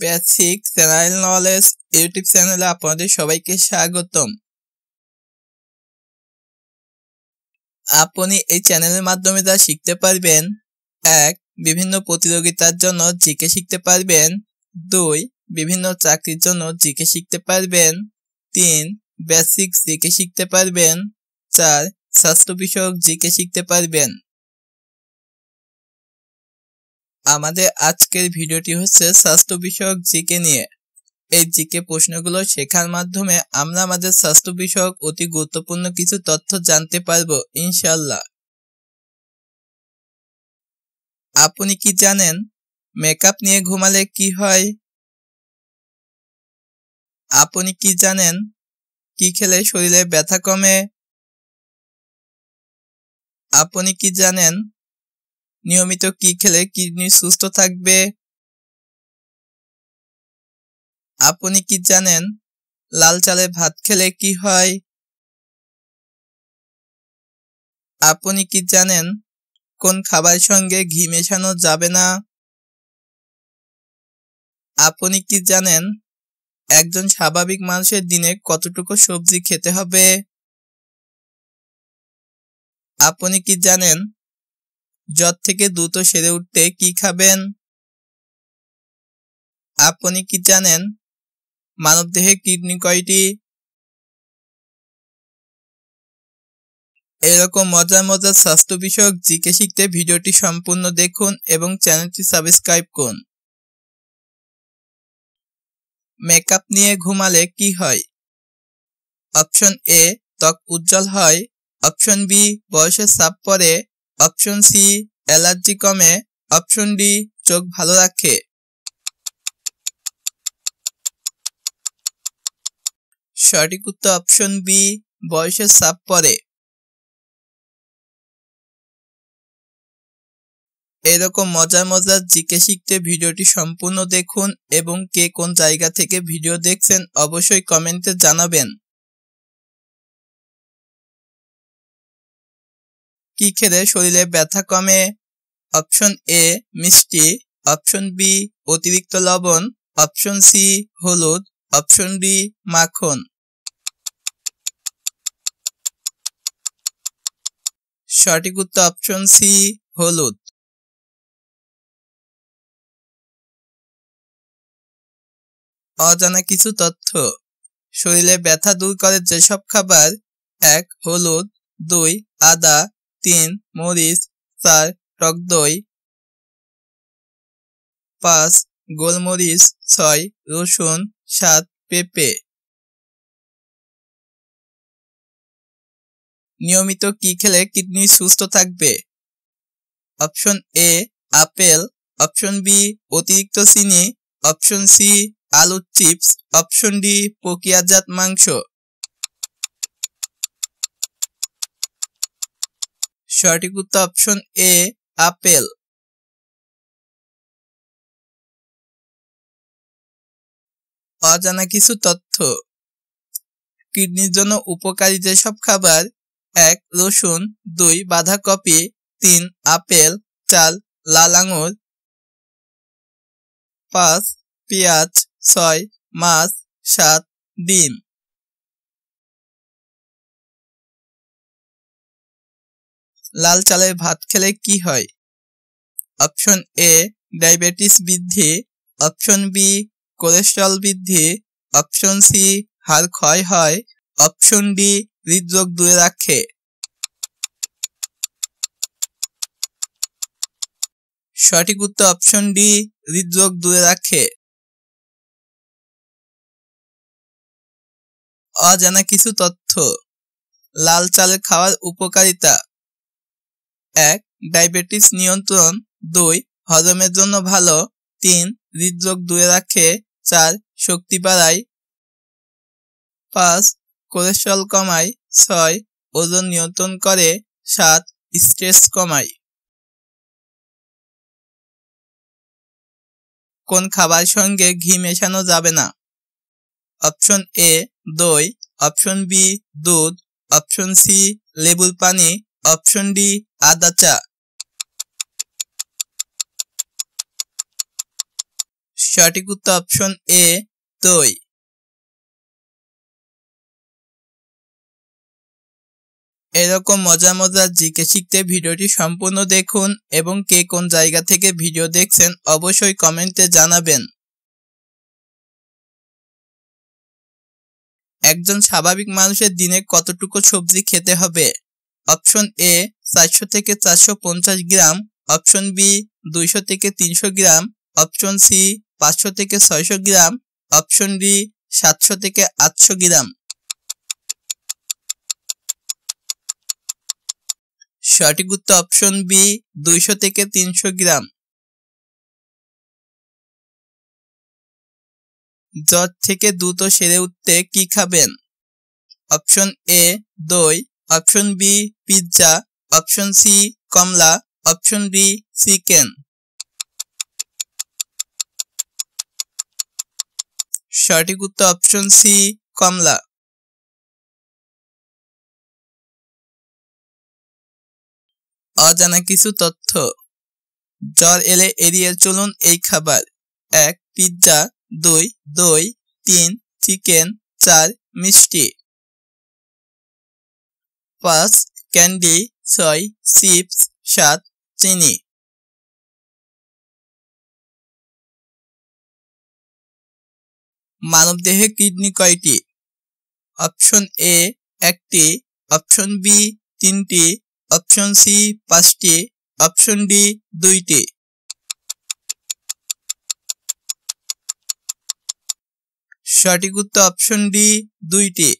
Basic general knowledge YouTube চ্যানেলে আপনাদের সবাইকে স্বাগতম। আপনি এই চ্যানেলের মাধ্যমে যা শিখতে পারবেন: 1. বিভিন্ন প্রতিযোগিতার জন্য জিকে শিখতে পারবেন। 2. বিভিন্ন চাকরির জন্য জিকে শিখতে পারবেন। 3. বেসিক জিকে শিখতে পারবেন। 4. স্বাস্থ্য বিষয়ক জিকে শিখতে পারবেন। আমাদের আজকের ভিডিওটি হচ্ছে স্বাস্থ্য বিষয়ক জিকে নিয়ে। এই জিকে প্রশ্নগুলো শেখার মাধ্যমে আমরা আমাদের স্বাস্থ্য বিষয়ক অতি গুরুত্বপূর্ণ কিছু তথ্য জানতে পারবো ইনশাআল্লাহ। আপনি কি জানেন মেকআপ নিয়ে ঘুমালে কি হয়? আপনি কি জানেন কি খেলে শরীরে ব্যথা কমে? আপনি কি জানেন নিয়মিত কি খেলে কিডনি সুস্থ থাকবে? আপনি কি জানেন লাল চালে ভাত খেলে কি হয়? আপনি কি জানেন কোন খাবারের সঙ্গে ঘি মেশানো যাবে না? আপনি কি জানেন একজন স্বাভাবিক মানুষের দিনে কতটুকু সবজি খেতে হবে? আপনি কি জানেন জ্বর থেকে দ্রুত সেরে উঠতে কি খাবেন? আপনি কি জানেন মানবদেহে কিডনি কয়টি? এরকম মজার মজার স্বাস্থ্য বিষয়ক জিকে শিখতে ভিডিওটি সম্পূর্ণ দেখুন এবং চ্যানেলটি সাবস্ক্রাইব করুন। মেকআপ নিয়ে ঘুমালে কি হয়? অপশন এ, ত্বক উজ্জ্বল হয়। অপশন বি, বয়সের ছাপ পড়ে। অপশন সি, অ্যালার্জি কমে। অপশন ডি, চোখ ভালো রাখে। সঠিক উত্তর অপশন বি, বয়সের ছাপ পড়ে। এরকম মজার মজার জিকে শিখতে ভিডিওটি সম্পূর্ণ দেখুন এবং কে কোন জায়গা থেকে ভিডিও দেখছেন অবশ্যই কমেন্টে জানাবেন। কি খেলে শরীরে ব্যথা কমে? অপশন এ, মিষ্টি। অপশন বি, অতিরিক্ত লবণ। অপশন সি, হলুদ। অপশন ডি, মাখন। সঠিক উত্তর অপশন সি, হলুদ। অজানা কিছু তথ্য। শরীরে ব্যথা দূর করে যেসব খাবার: 1. হলুদ। 2. আদা। 3. মরিচ। 4. টক দই। 5. গোলমরিচ। 6. রসুন। 7. পেঁপে। নিয়মিত কি খেলে কিডনি সুস্থ থাকবে? Option A, apple. Option B, অতিরিক্ত চিনি। অপশন সি, আলুর চিপস। অপশন ডি, প্রক্রিয়াজাত মাংস। সঠিক উত্তর অপশন এ, আপেল। অজানা কিছু তথ্য। কিডনির জন্য উপকারী যেসব খাবার: 1. রসুন। 2. বাঁধাকপি। 3. আপেল। 4. লাল আঙুর। 5. পেঁয়াজ। 6. মাছ। 7. ডিম। লাল চালের ভাত খেলে কি হয়? অপশন এ, ডায়াবেটিস বৃদ্ধি। অপশন বি, কোলেস্টেরল বৃদ্ধি। অপশন সি, হাড় ক্ষয় হয়। অপশন ডি, হৃদরোগ দূরে রাখে। সঠিক উত্তর অপশন ডি, হৃদরোগ দূরে রাখে। অজানা কিছু তথ্য। লাল চাল খাওয়ার উপকারিতা: 1. ডায়াবেটিস নিয়ন্ত্রণ। 2. হজমের জন্য ভালো। 3. হৃদরোগ দূরে রাখে। 4. শক্তি বাড়ায়। 5. কোলেস্টেরল কমায়। 6. ওজন নিয়ন্ত্রণ করে। 7. স্ট্রেস কমায়। কোন খাবারের সঙ্গে ঘি মেশানো যাবে না? অপশন এ, দই। অপশন বি, দুধ। অপশন সি, লেবুর পানি। অপশন ডি, আদা চা। সঠিক উত্তর অপশন এ দই। এরকম মজার মজার জিকে শিখতে ভিডিওটি সম্পূর্ণ দেখুন এবং কে কোন জায়গা থেকে ভিডিও দেখছেন অবশ্যই কমেন্টে জানাবেন। একজন স্বাভাবিক মানুষের দিনে কতটুকু সবজি খেতে হবে? অপশন এ 400 থেকে 450 গ্রাম, অপশন বি 200 থেকে 300 গ্রাম, অপশন সি 500 থেকে 600 গ্রাম, অপশন ডি 700 থেকে 800 গ্রাম। সঠিক উত্তর অপশন বি 200 থেকে 300 গ্রাম। জ্বর থেকে দ্রুত সেরে উঠতে কি খাবেন? অপশন এ দই, option B pizza, option C কমলা, অপশন ডি চিকেন। সঠিক উত্তর অপশন সি কমলা। অজানা কিছু তথ্য। জ্বর এলে এড়িয়ে চলুন এই খাবার। 1 পিৎজা, 2 দই, 3 চিকেন, 4 মিষ্টি, 5 ক্যান্ডি, 6 চিপস, 7 চিনি। মানবদেহে কিডনি কয়টি? অপশন এ 1টি, অপশন বি 3টি, অপশন সি 5টি, অপশন ডি 2টি। সঠিক উত্তর অপশন ডি 2টি।